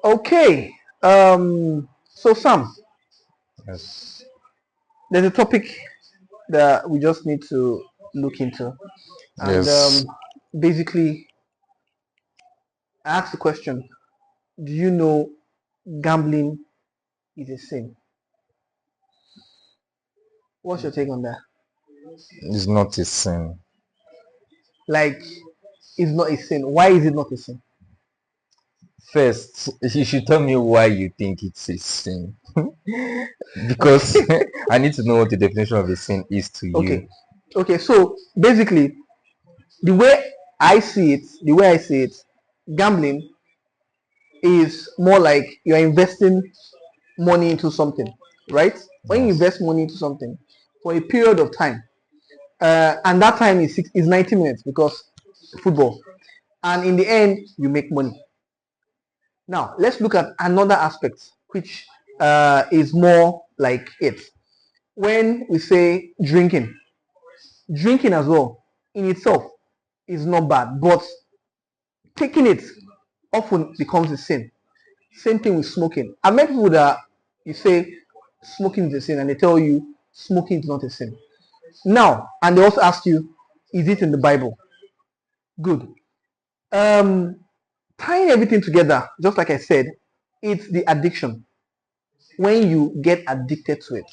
Okay. So Sam, Yes. there's a topic that we just need to look into, and Yes. basically, I asked the question: do you know gambling is a sin? What's your take on that? It's not a sin. Like, it's not a sin. Why is it not a sin? First, you should tell me why you think it's a sin. Because Okay. I need to know what the definition of a sin is to Okay. you. Okay. So basically, the way I see it, gambling is more like you're investing money into something, right? When you Yes. invest money into something for a period of time, and that time is 90 minutes because football, and in the end you make money. Now let's look at another aspect, which is more like it. When we say drinking as well in itself is not bad, but taking it often becomes a sin. Same thing with smoking. I've met people that you say smoking is a sin, and they tell you smoking is not a sin. Now, and they also ask you, is it in the Bible? Good. Um, Tying everything together, just like I said, it's the addiction. When you get addicted to it,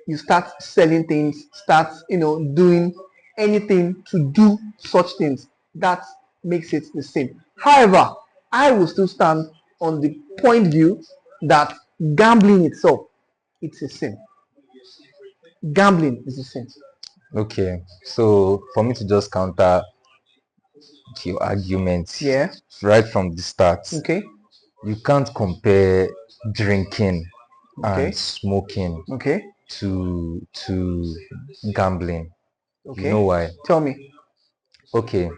you start selling things, start doing anything to do such things. That makes it the same. However, I will still stand on the point view that gambling itself, it's a sin. Gambling is a sin. Okay. So for me to just counter your argument Yeah. right from the start, Okay. you can't compare drinking and Okay. smoking Okay. to gambling. You know Okay. why? Tell me. Okay.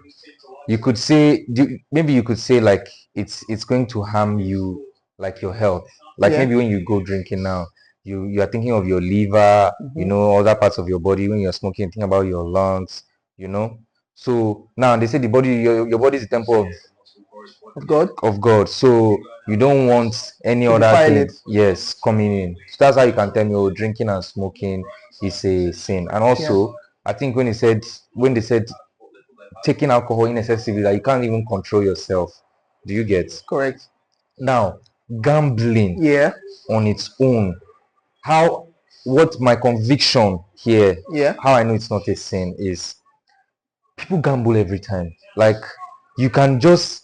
You could say maybe you could say like it's going to harm you, like your health. Like Yeah. maybe when you go drinking now, you are thinking of your liver, Mm-hmm. other parts of your body. When you're smoking, think about your lungs, you know. So now they say the body, your body is the temple Of God of God. So you don't want any to other defile thing, it. yes, coming in. So that's how you can tell me, oh, drinking and smoking is a sin. And Yeah. also, I think when they said taking alcohol in excessively, that you can't even control yourself. Do you get? Correct. Now, gambling Yeah. on its own, how what my conviction here, Yeah. how I know it's not a sin is people gamble every time. Like you can just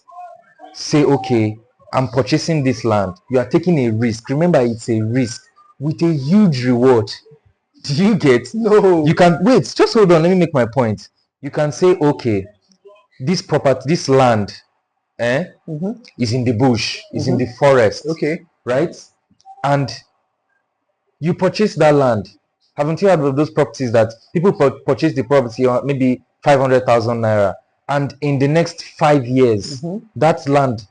say, okay, I'm purchasing this land. You are taking a risk. Remember, it's a risk with a huge reward. Do you get? You No. can wait, just hold on, let me make my point. You can say, okay, this property, this land, Mm-hmm. is in the bush, is in the Mm-hmm. forest, Okay. right? And you purchase that land. Haven't you heard of those properties that people purchase the property on maybe 500,000 naira, and in the next 5 years, Mm-hmm. that land,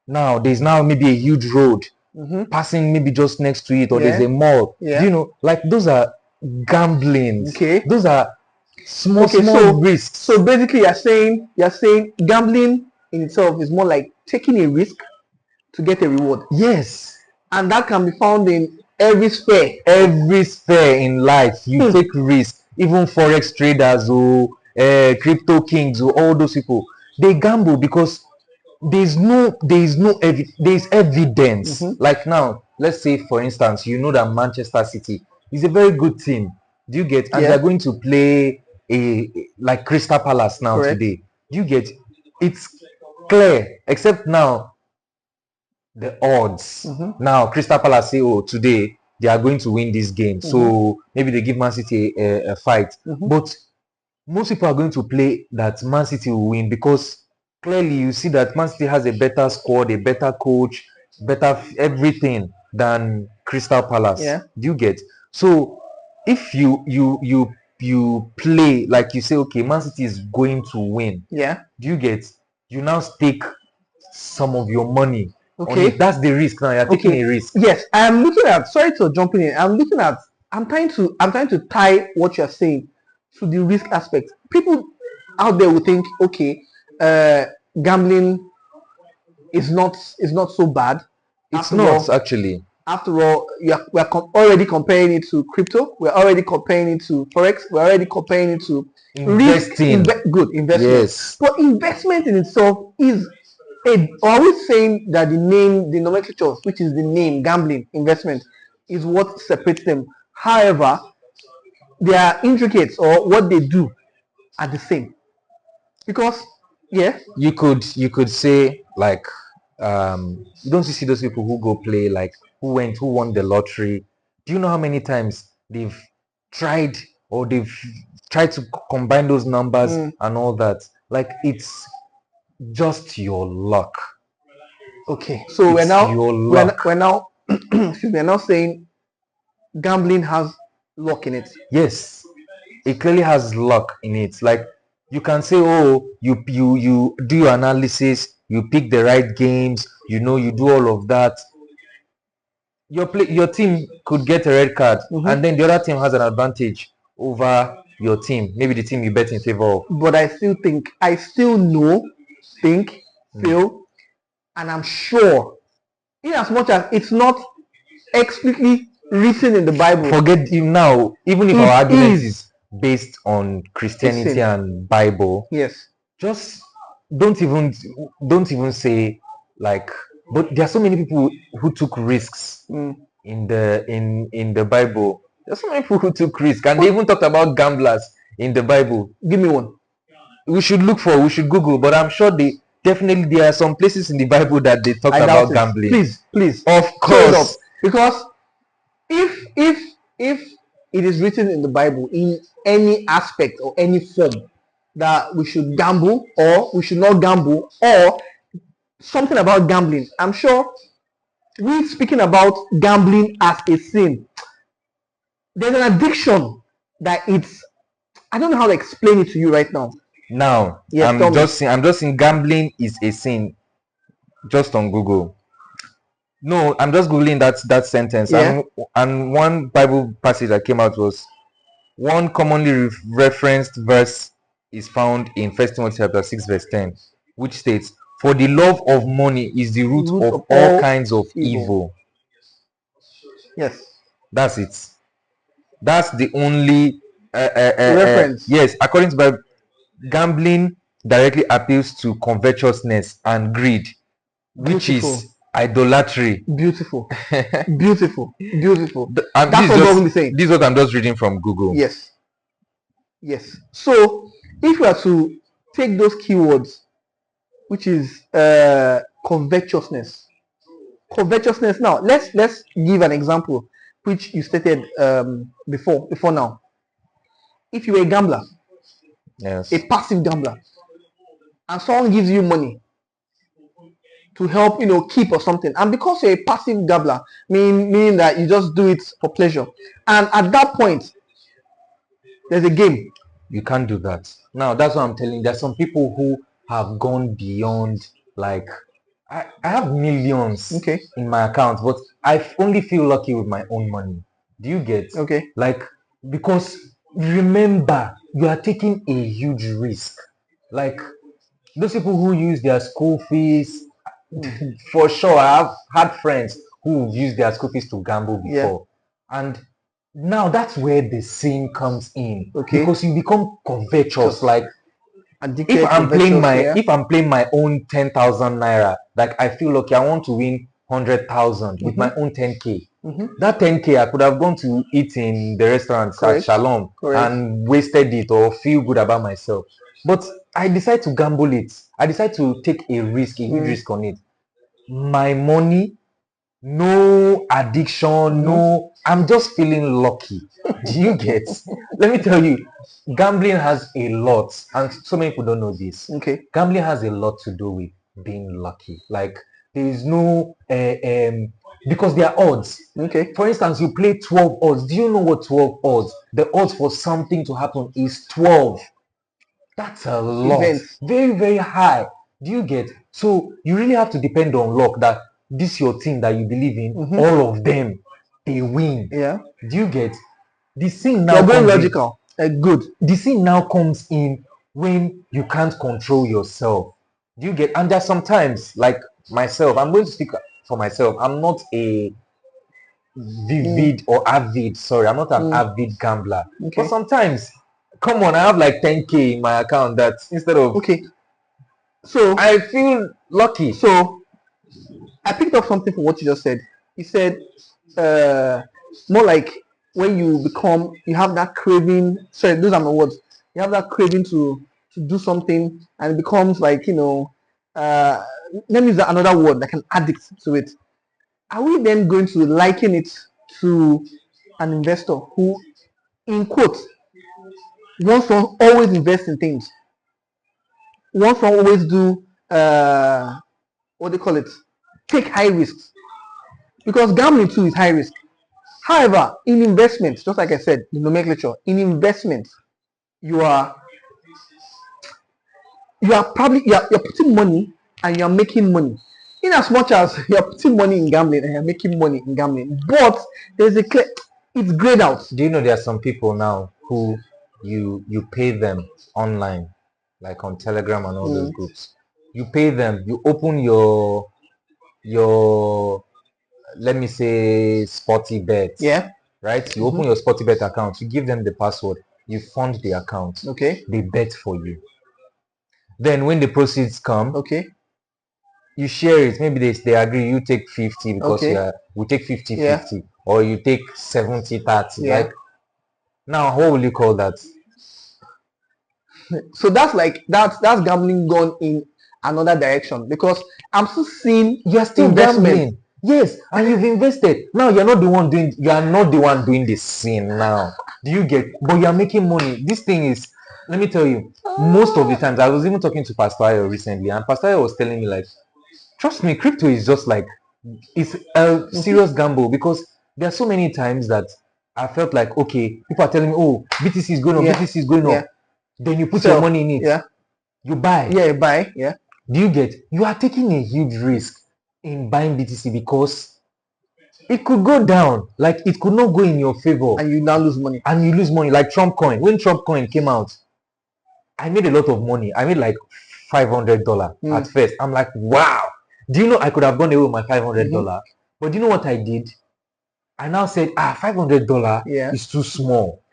now there's now maybe a huge road Mm-hmm. passing maybe just next to it, or there's Yeah. a mall. Do Yeah. you know? Like those are gamblings. Okay. Those are small Okay. small So risks. basically, you're saying gambling in itself is more like taking a risk to get a reward, Yes. and that can be found in every sphere of. Every sphere in life you Hmm. take risk. Even forex traders, crypto kings, all those people, they gamble because there's evidence. Mm-hmm. Like now, let's say for instance, that Manchester City is a very good team. Do you get? And they're Yeah. going to play like Crystal Palace now Correct. today. Do you get? It's clear, except now the odds. Mm-hmm. Now, Crystal Palace say, oh, today they are going to win this game. Mm-hmm. So maybe they give Man City a fight. Mm-hmm. But most people are going to play that Man City will win because clearly you see that Man City has a better squad, a better coach, better everything than Crystal Palace. Yeah. Do you get? So if you play like you say, okay, Man City is going to win. Yeah. Do you get? You now stake some of your money on it. Okay. That's the risk now. You're taking a Okay. risk. Yes, I'm looking at. Sorry to jumping in. I'm trying to tie what you're saying to the risk aspect. People out there will think, okay, uh, gambling is not so bad. It's After not all, actually. after all, we're already comparing it to crypto. We're already comparing it to forex. We're already comparing it to Investing. good investment. Yes. But investment in itself is always saying that the nomenclature, which is the name, gambling, investment, is what separates them. However, their intricates or what they do are the same. Because You could say like you don't see those people who go play like who won the lottery. Do you know how many times they've tried or they've tried to combine those numbers and all that? Like it's just your luck. Okay, so It's your luck. we're now excuse me, we're now saying gambling has luck in it. Yes, it clearly has luck in it. Like you can say, oh, you do your analysis, you pick the right games, you do all of that. Your team could get a red card, and then the other team has an advantage over your team. Maybe the team you bet in favor of. But I still feel, and I'm sure, in as much as it's not explicitly written in the Bible. Forget you now. Even if our argument is based on Christianity and Bible, yes, just don't even say like. But there are so many people who took risks in the Bible. There's so many people who took risks, and they even talked about gamblers in the Bible. Give me one. We should Google, but I'm sure there are some places in the Bible that they talk about gambling. Please. Of course. Because if it is written in the Bible in any aspect or any form that we should gamble or we should not gamble or something about gambling, I'm sure we speaking about gambling as a sin. There's an addiction that I don't know how to explain it to you right now. Now, yes, I'm just saying gambling is a sin. Just on Google. No, I'm just googling that sentence. Yeah. And one Bible passage that came out was one commonly referenced verse is found in 1 Timothy chapter 6 verse 10, which states, "For the love of money is the root of all kinds of evil." Yes. That's it. That's the only reference. Yes, according to Bible, gambling directly appeals to covetousness and greed, which is idolatry. Beautiful. Beautiful. That's what I'm saying. This is what I'm just reading from Google. Yes. So if we are to take those keywords, which is covetousness. Now let's give an example which you stated before now. If you're a gambler, yes, a passive gambler, and someone gives you money to help keep or something, and because you're a passive gambler, meaning that you just do it for pleasure, and at that point there's a game, you can't do that. Now that's what I'm telling you. There's some people who have gone beyond. Like I have millions in my account, but I only feel lucky with my own money. Do you get? Okay. Like, because remember, you are taking a huge risk. Like those people who use their school fees, for sure, I have had friends who use their school fees to gamble before. Yeah. And now that's where the sin comes in. Okay. Because you become covetous. Like if I'm playing my own 10,000 naira, like I feel okay, I want to win 100,000 with my own 10k. That 10k I could have gone to eat in the restaurant at Shalom and wasted it or feel good about myself. But I decide to gamble it. I decide to take a huge risk on it. My money, no addiction, no, I'm just feeling lucky. Do you get? Let me tell you, gambling has a lot, and so many people don't know this. Okay. Gambling has a lot to do with being lucky. Like there is no because there are odds. Okay. For instance, you play 12 odds. Do you know what 12 odds? The odds for something to happen is 12. That's a lot. Very, very high. Do you get? So you really have to depend on luck that this your team that you believe in, all of them, they win. Yeah. Do you get? The sin now you're going logical. Good. The sin now comes in when you can't control yourself. Do you get? And there's sometimes, like myself, I'm going to speak for myself. I'm not a vivid or avid, sorry, I'm not an avid gambler. Okay. But sometimes, come on, I have like 10K in my account that instead of, Okay. So I feel lucky. So I picked up something from what you just said. You said more like when you have that craving. Sorry, those are my words. You have that craving to do something, and it becomes like let me use another word, like an addict to it. Are we then going to liken it to an investor who, in quotes, wants to always invest in things, wants to always do what they call it, take high risks, because gambling too is high risk. However, in investment, just like I said, the nomenclature, in investment, you are you're putting money and you're making money. In as much as you're putting money in gambling and you're making money in gambling, but there's a clear, it's grayed out. Do you know there are some people now who you pay them online, like on Telegram and all those groups? You pay them, you open your let me say Sporty Bet. Yeah. Right? You open your Sporty Bet account, you give them the password, you fund the account. Okay. They bet for you. Then when the proceeds come, Okay. you share it. Maybe they agree you take 50 because Okay. we take 50 Yeah. 50, or you take 70 30. Yeah. Like, now what will you call that? So that's like that's gambling gone in another direction, because I'm still seeing You're still investment. gambling. Yes, and you've invested. Now you are not the one doing the sin now. Do you get? But you are making money. This thing is, let me tell you, most of the times, I was even talking to Pastor Ayo recently, and Pastor Ayo was telling me, like, trust me, crypto is just like, it's a serious gamble, because there are so many times that I felt like, okay, people are telling me, oh, BTC is going up, BTC is going up. Then you put your money in it. Yeah. You buy. Yeah, you buy. Yeah. Do you get? You are taking a huge risk in buying BTC, because it could go down. Like, it could not go in your favor. And you now lose money. And you lose money. Like Trump coin. When Trump coin came out, I made a lot of money. I made like $500 at first. I'm like, wow. Do you know I could have gone away with my $500? But do you know what I did? I now said, $500 is too small.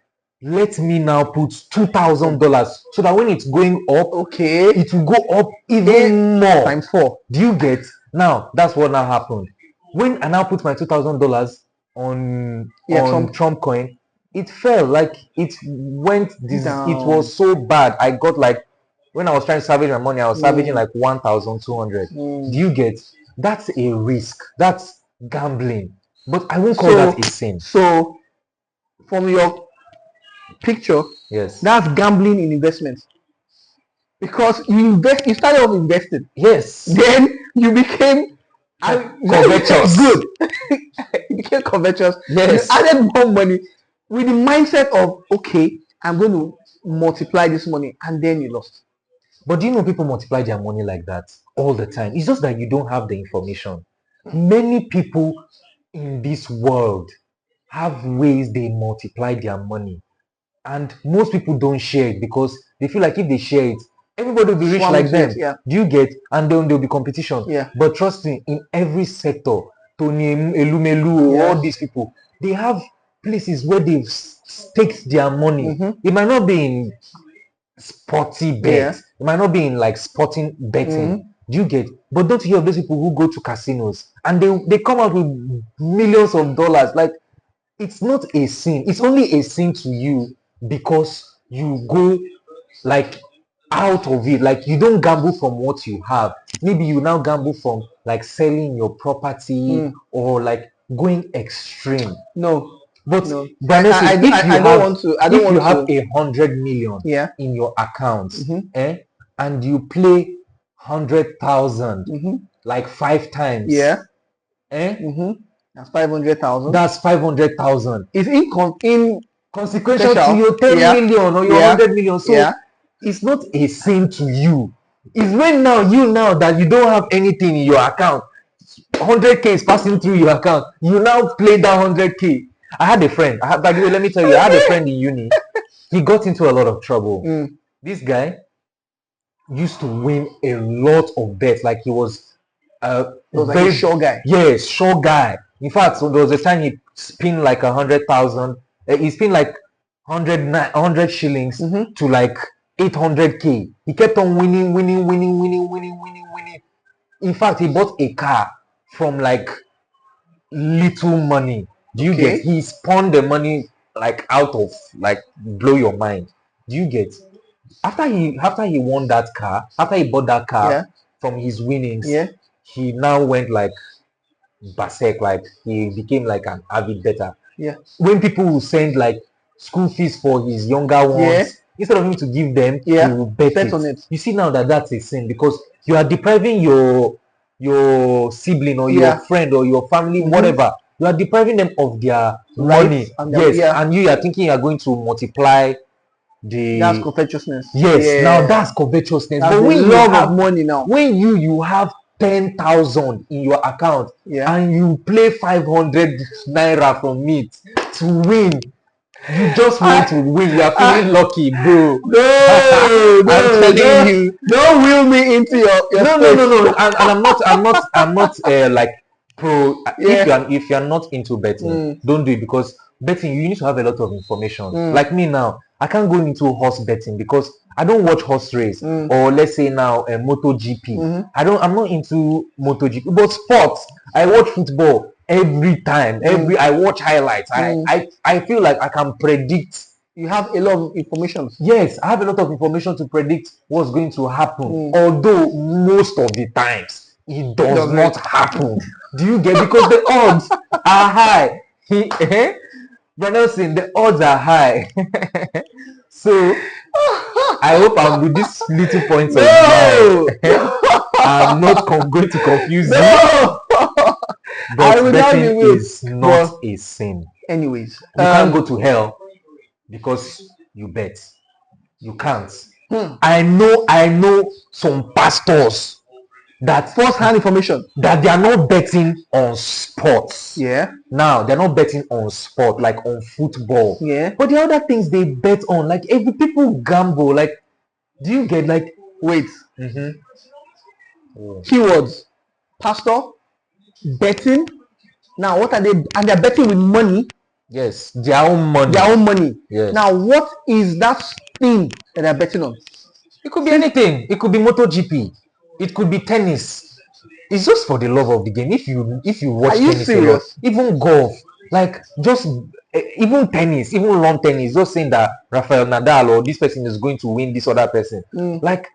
Let me now put $2,000, so that when it's going up, okay, it will go up even more. Times 4. Do you get? Now that's what now happened. When I now put my $2,000 on Trump coin, it fell. Like, it went down. It was so bad. I got, like, when I was trying to salvage my money, I was salvaging like 1,200. Do you get? That's a risk. That's gambling. But I won't call that a sin. So from your picture, yes, that's gambling in investments, because you started off investing. Yes. Then you became covetous. Good. You became covetous. Yes. You added more money with the mindset of, okay, I'm going to multiply this money, and then you lost. But do you know people multiply their money like that all the time? It's just that you don't have the information. Many people in this world have ways they multiply their money, and most people don't share it, because they feel like if they share it, everybody will be rich like them. Do you get? And then there'll be competition. But trust me, in every sector, Tony Elumelu, all these people, they have places where they've staked their money. It might not be in sporty bet. It might not be in like sporting betting. Do you get? But don't you hear of those people who go to casinos and they come out with millions of dollars? Like, it's not a sin. It's only a sin to you because you go like out of it. Like, you don't gamble from what you have. Maybe you now gamble from like selling your property or like going extreme. No. But no. I don't want to. If you have 100 million in your account, and you play 100,000 like 5 times, that's 500,000. That's 500,000. It's inconsequential to your 10 million or your 100 million. So it's not a sin to you. It's when now that you don't have anything in your account, 100K is passing through your account, you now play that 100K. I had a friend. By the way, let me tell you, I had a friend in uni. He got into a lot of trouble. This guy used to win a lot of bets. Like, he was He was like very a sure guy. yes, sure guy. In fact, so there was a time he spent like 100,000. He spent like 100 shillings Mm-hmm. to like 800k. He kept on winning, winning, winning, winning, winning, winning, winning. In fact, he bought a car from like little money. Do you Okay. get? He spawned the money like out of like blow your mind. Do you get? After he won that car, after he bought that car Yeah. from his winnings, Yeah. he now went like Basek, like he became like an avid bettor. Yeah. When people will send like school fees for his younger ones, Yeah. instead of him to give them, Yeah. he will bet Bet it. on it. You see now that that's a sin because you are depriving your sibling or your Yeah. friend or your family, Mhm. whatever. You are depriving them of their Rights money. and their- Yes, yeah. and you are thinking you are going to multiply the That's covetousness. yes. Yeah. Now that's covetousness. That's But the when you love have of money now. when you have 10,000 in your account Yeah. and you play 500 naira from it to win, you just want to win. You are feeling lucky, bro. No, I'm telling don't, you. don't wheel me into your No. And I'm not like pro. Yeah. If you're not into betting, don't do it because betting you need to have a lot of information. Like me now, I can't go into horse betting because I don't watch horse race or let's say now a MotoGP. I'm not into MotoGP, but sports. I watch football every time. I watch highlights. I feel like I can predict. You have a lot of information. Yes, I have a lot of information to predict what's going to happen. Although most of the times it does not happen. Do you get? Because the odds are high. Nelson, the odds are high. So I hope I'm with these little points of mine. I'm not going to confuse you. I But will not be betting with- is not a sin. Anyways, You can't go to hell because you bet. You can't. I know some pastors that first-hand information. that they are not betting on sports. Yeah. Now they're not betting on sport like on football. Yeah. But the other things they bet on, like every people gamble. Like, do you get like? Wait. Oh. Keywords: pastor, betting. Now, what are they? And they're betting with money, Yes, their own money. their own money. Yes. Now, what is that thing that they're betting on? It could be anything. It could be MotoGP. It could be tennis. It's just for the love of the game. If you watch Are you tennis, serious? even golf, like just even tennis, even lawn tennis, just saying that Rafael Nadal or this person is going to win this other person. Like,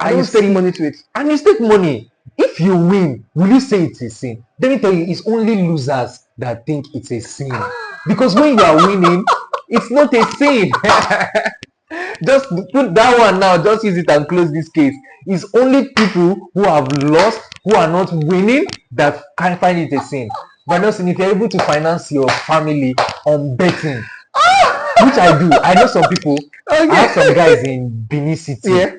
I And you don't stake see, money to it. and you stake money. If you win, will you say it's a sin? Let me tell you, it's only losers that think it's a sin. Because when you are winning, it's not a sin. Just put that one now, just use it and close this case. It's only people who have lost, who are not winning, that can find it a sin. But Nelson, if you're able to finance your family on betting, which I do, I know some people, I have some guys in Benin City. Yeah.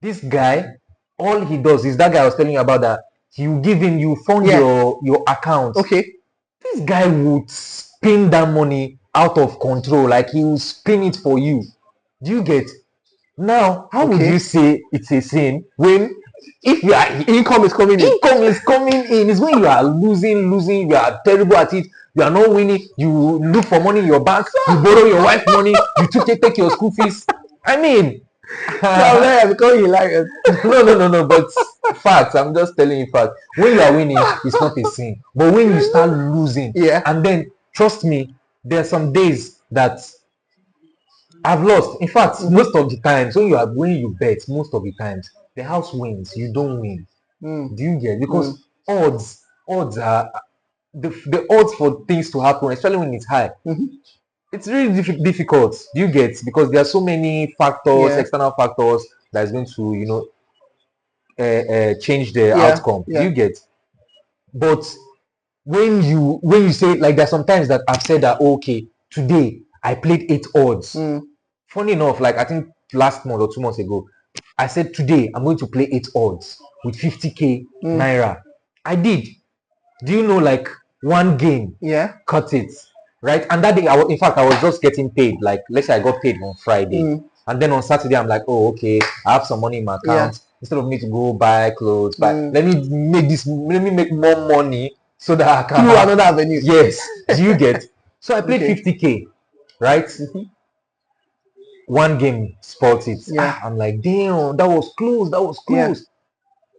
This guy, all he does is that guy I was telling you about that you give him, you fund Yeah. your account. Okay. This guy would spend that money out of control, like he will spin it for you. Do you get? Now, how would Okay. you say it's a sin when if you are Income is coming in. income is coming in? It's when you are losing, you are terrible at it, you are not winning, you look for money in your bank, you borrow your wife money, you take your school fees. I mean, Because hilarious. no, but facts. I'm just telling you facts. When you are winning, it's not a sin. But when you start losing, Yeah. and then trust me, there are some days that I've lost. In fact, most of the times when you bet, most of the times the house wins, you don't win. Do you get? Because odds are the odds for things to happen, especially when it's high. It's really difficult. Do you get? Because there are so many factors, Yeah. external factors that is going to change the Yeah, outcome. yeah. Do you get? But when you say, like, there are sometimes that I've said that, okay, today I played 8 odds. Funny enough, like I think last month or 2 months ago, I said today I'm going to play 8 odds with 50k naira. I did. Do you know, like, one game Yeah. cut it, right? And that day, I was just getting paid. Like, let's say I got paid on Friday, and then on Saturday I'm like, oh, okay, I have some money in my account. instead of me to go buy clothes, but Mm. let me make more money so that I can Through have. another avenue. Yes, do you get? So I played Okay. 50k, right? Mhm. One game spoiled it. Yeah. I'm like, damn, that was close. That was Yeah. close.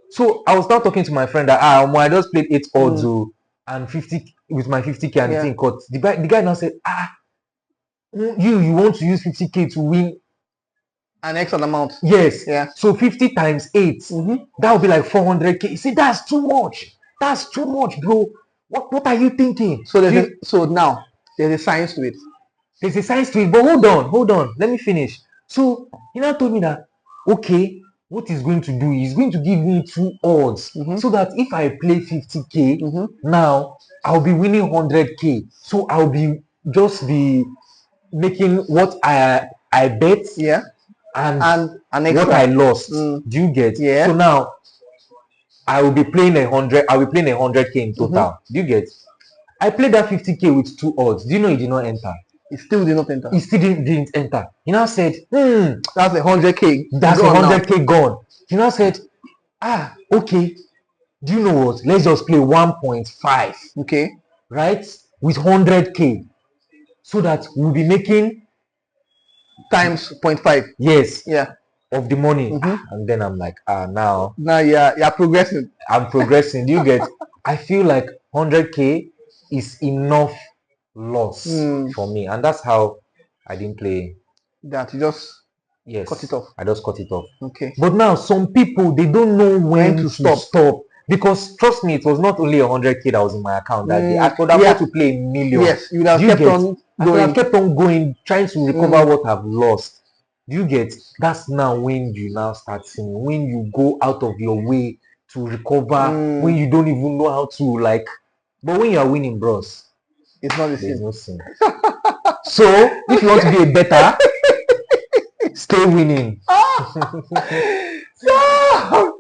So I was now talking to my friend that I just played 8 odds and 50 with my 50k and the Yeah. thing caught. The guy now said, you want to use 50k to win? An X amount. Yes. Yeah. So 50 times 8, Mhm. that would be like 400k. You see, that's too much. That's too much, bro. What are you thinking? So so now there's a science to it. There's a science to it, but hold on. Let me finish. So he now told me that, okay, what he's going to do is going to give me 2 odds Mhm. so that if I play 50k Mhm. now, I'll be winning 100k. So I'll be making what I bet Yeah. and an what extra. I lost. Mm. Do you get? Yeah. So now I will be playing 100. I'll be playing 100k in total. Do you get? I played that 50k with 2 odds. Do you know it did not enter? It still did not enter. He still didn't enter. He now said, That's 100k. that's Gone now. 100k gone. He now said, okay. Do you know what? Let's just play 1.5, Okay. right? With 100k. So that we'll be making Times 0.5. yes Yeah. of the money. Mhm. And then I'm like, now Now you're progressing. I'm progressing. Do you get? I feel like 100k is enough loss for me, and that's how I didn't play. That you just Yes, cut it off. I just cut it off. Okay. But now some people, they don't know when to stop because trust me, it was not only 100k that was in my account that day. I could have got to play a million. Yes, you would have Do you kept get? on I could going. have kept on going, trying to recover what I've lost. Do you get? That's now when you now start seeing, when you go out of your way to recover, when you don't even know how to like. But when you are winning, bros, It's not the there's same. no sin. So if you want to be a better, stay winning. Sam!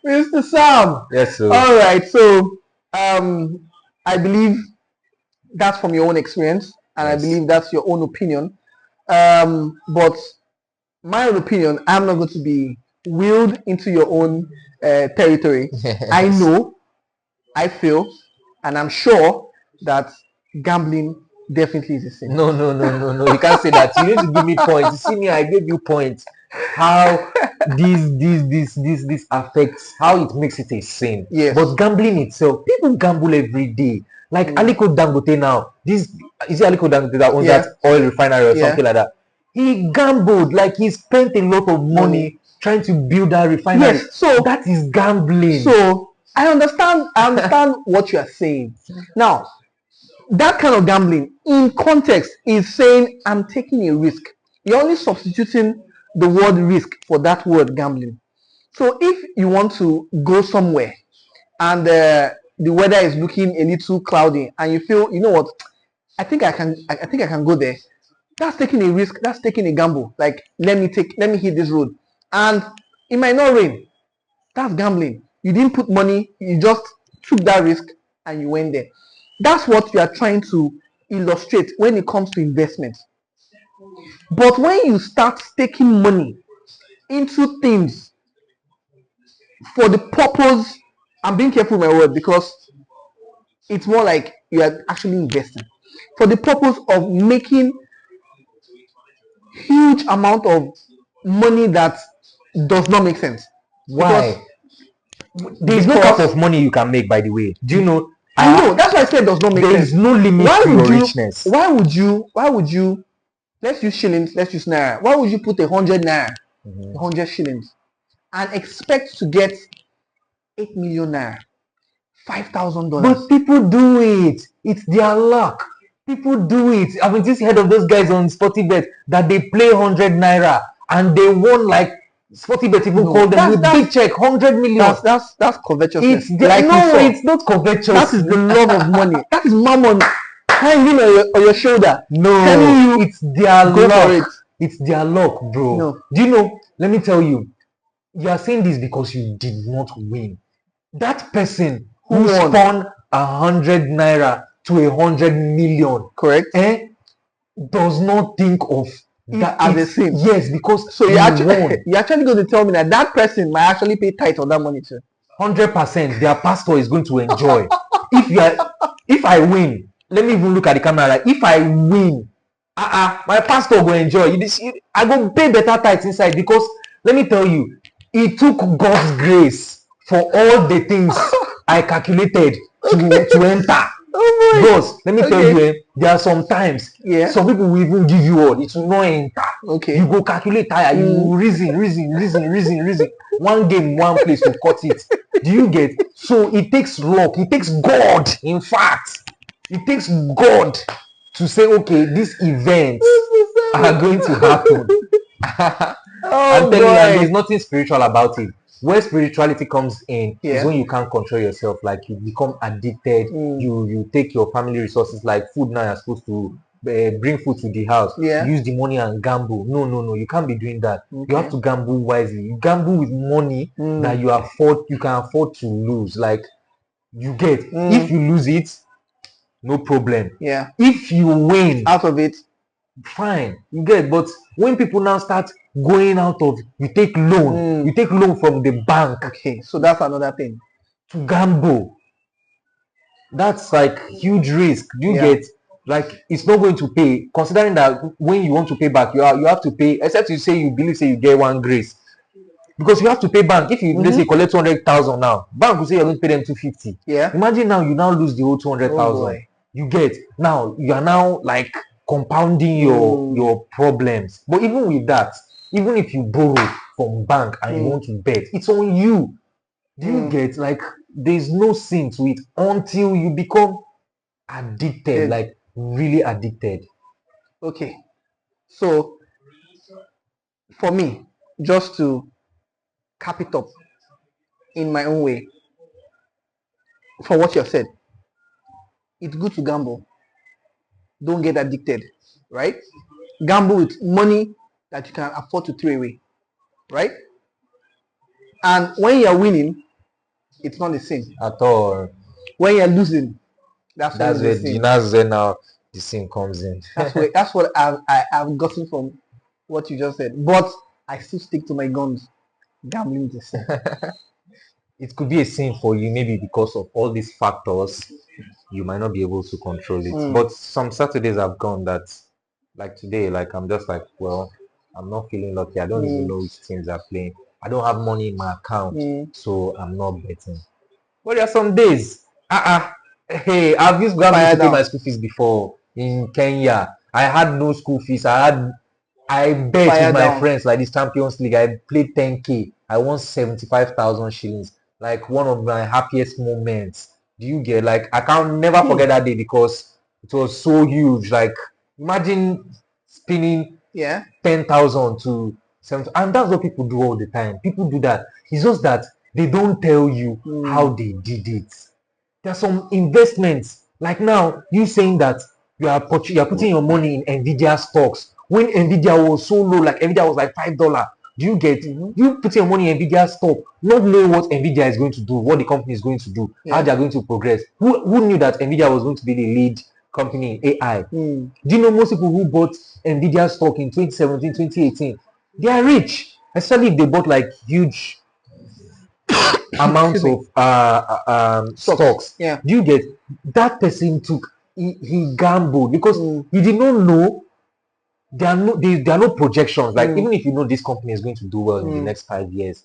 Mr. Sam. Yes, sir. All right. So I believe that's from your own experience, and Yes. I believe that's your own opinion. But my own opinion, I'm not going to be wheeled into your own territory. I know, I feel, and I'm sure that gambling definitely is a sin. No. You can't say that. You need to give me points. You see me, I gave you points. How this affects, how it makes it a sin. Yes. But gambling itself, people gamble every day. Like Aliko Dangote now. This is it Aliko Dangote that owns that oil refinery or something like that. He gambled, like he spent a lot of money trying to build that refinery. Yes, so that is gambling. So I understand what you are saying. Now, that kind of gambling in context is saying I'm taking a risk. You're only substituting the word risk for that word gambling. So if you want to go somewhere and the weather is looking a little cloudy and you feel, you know what, I think I can go there. That's taking a risk. That's taking a gamble. Like let me hit this road, and it might not rain. That's gambling. You didn't put money. You just took that risk and you went there. That's what you are trying to illustrate when it comes to investment. But when you start taking money into things for the purpose, I'm being careful with my word because it's more like you are actually investing for the purpose of making huge amount of money that does not make sense. Why? There's no cap of money you can make, by the way. Do you know? I know. That's why I said does not make sense. There is no limit to your richness. Why would you? Let's use shillings. Let's use naira. Why would you put 100 naira, 100 shillings, and expect to get 8 million naira, $5,000? But people do it. It's their luck. People do it. I mean, just heard of those guys on Sportybet that they play 100 naira and they won like Sportybet even called them with big check 100 million. That's covetousness. It's not covetous. That is the love of money. That is mammon hanging on your shoulder. No, it's their luck. It's their luck, bro. No. Do you know? Let me tell you. You are saying this because you did not win. That person who spun 100 naira to 100 million, correct, does not think of That as a it's- sin. Yes, because So you you actually won. you're actually going to tell me that that person might actually pay tithe on that money too. 100% their pastor is going to enjoy. If I win, let me even look at the camera. Like, if I win, my pastor will enjoy. I go pay better tithes inside, because let me tell you, it took God's grace for all the things I calculated to enter. Oh boy. Bros, let me tell Okay. you, there are some times Yeah. some people will even give you all, it will not enter. Okay. You go calculate tire, you reason. One game, one place to cut it. Do you get? So it takes luck, it takes God. In fact, it takes God to say, okay, these events are going to happen. I'm telling you, and there's nothing spiritual about it. Where spirituality comes in is Yeah. when you can't control yourself, like you become addicted. You take your family resources, like food. Now you're supposed to bring food to the house. Yeah. Use the money and gamble. No, you can't be doing that. You Okay. have to gamble wisely. You gamble with money that you can afford to lose. Like, you get, if you lose it, no problem. Yeah. If you win, Out of it. fine, you get. But when people now start going out of, you take loan from the bank Okay. So that's another thing. to gamble, that's like huge risk. You Yeah. get, like, it's not going to pay, considering that when you want to pay back, you have to pay, except you say you believe, say you get one grace, because you have to pay bank. If you let's say collect 200,000 now, bank will say you're going to pay them 250. Yeah. Imagine now you now lose the whole Oh 200,000. boy. You get, now you are now like compounding your problems. But even with that, even if you borrow from bank and you want to bet, it's on you. Do you get? Like, there's no sin to it until you become addicted, like really addicted. Okay. So for me, just to cap it up in my own way, for what you have said, it's good to gamble. Don't get addicted, right? Gamble with money that you can afford to throw away, right? And when you're winning, it's not the same. At all. When you're losing, that's when That's it's the where same. now the sin comes in. That's what I've gotten from what you just said. But I still stick to my guns. Gambling is a sin. It could be a sin for you, maybe because of all these factors, you might not be able to control it. But some Saturdays I've gone that, like today, like I'm just like, well, I'm not feeling lucky. I don't even know which teams are playing. I don't have money in my account, so I'm not betting. But there are some days, hey, I've used gambling to pay my school fees before in Kenya. I had no school fees. I bet Fire with my down. friends, like this Champions League. I played 10K. I won 75,000 shillings. Like, one of my happiest moments. Do you get? Like, I can never forget that day, because it was so huge. Like, imagine spinning Yeah. 10,000 to 70, and that's what people do all the time. People do that. It's just that they don't tell you how they did it. There are some investments, like now you saying that you are putting your money in Nvidia stocks when Nvidia was so low, like Nvidia was like $5. Do you get? You put your money in Nvidia stock, not knowing what Nvidia is going to do, what the company is going to do, how they are going to progress. Who knew that Nvidia was going to be the lead company in AI? Do you know most people who bought Nvidia stock in 2017, 2018, they are rich, especially if they bought like huge amounts of stocks. Yeah. Do you get? That person he gambled, because he did not know there are no projections. Like, even if you know this company is going to do well in the next 5 years,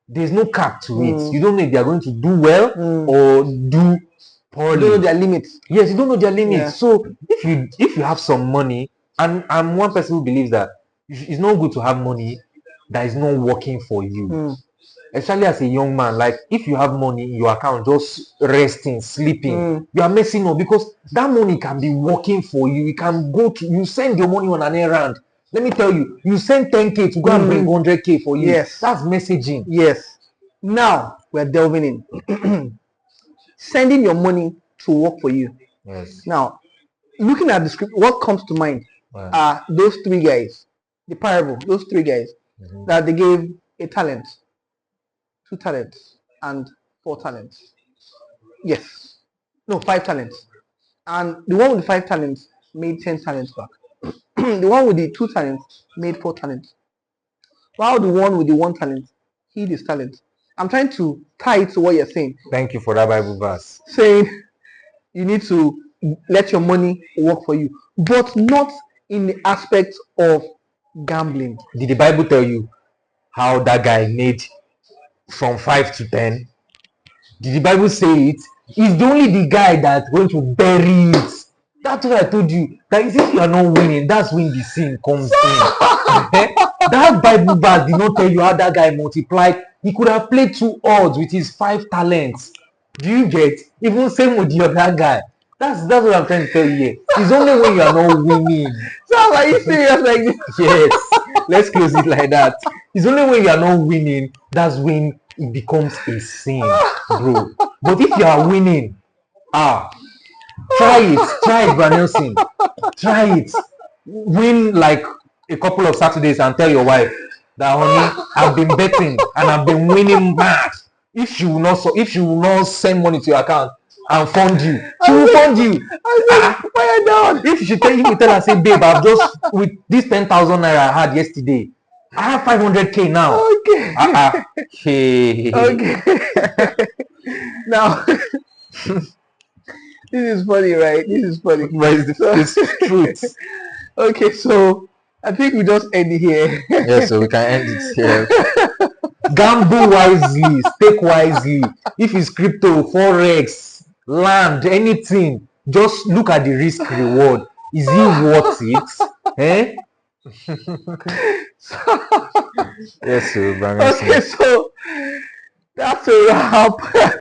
there's no cap to it. You don't know if they are going to do well or do poorly. You don't know their limits. Yes, you don't know their limits. Yeah. So if you have some money, and I'm one person who believes that it's not good to have money that is not working for you. Especially as a young man, like, if you have money in your account just resting, sleeping, you are messing up, because that money can be working for you. You can you send your money on an errand. Let me tell you, you send 10K to go and bring 100K for you. Yes. That's messaging. Yes. Now we're delving in. Sending your money to work for you. Yes. Now, looking at the script, what comes to mind are those three guys, the parable, those three guys that they gave a talent, 2 talents, and 4 talents. Yes. No, 5 talents. And the one with the 5 talents made 10 talents back. the one with the 2 talents made 4 talents, while the one with the 1 talent hid his talent. I'm trying to tie it to what you're saying, Thank you for that Bible verse. saying you need to let your money work for you, but not in the aspect of gambling. Did the Bible tell you how that guy made from 5 to 10? Did the Bible say it? It's only the guy that's going to bury it. That's what I told you. That is, if you are not winning, that's when the sin comes in. That Bible verse did not tell you how that guy multiplied. He could have played 2 odds with his 5 talents. Do you get? Even same with the other guy. That's what I'm trying to tell you here. It's only when you are not winning. Sounds like you serious like this. Yes. Let's close it like that. It's only when you are not winning, that's when it becomes a sin, bro. But if you are winning, try it, Branelson. Try it. Win like a couple of Saturdays and tell your wife that, honey, I've been betting and I've been winning mad. If she will not send money to your account and fund you, she will fund you. Fire down. If you tell her, say, babe, I've just, with this 10,000 naira I had yesterday, I have 500k now. Okay. Hey. Okay. Now, this is funny, right? This is funny. But it's truth. Okay, so I think we just end it here. Yeah, so we can end it here. Gamble wisely, stake wisely. If it's crypto, forex, land, anything, just look at the risk reward. Is it worth it? Eh? Yes, sir. Okay, so that's a wrap.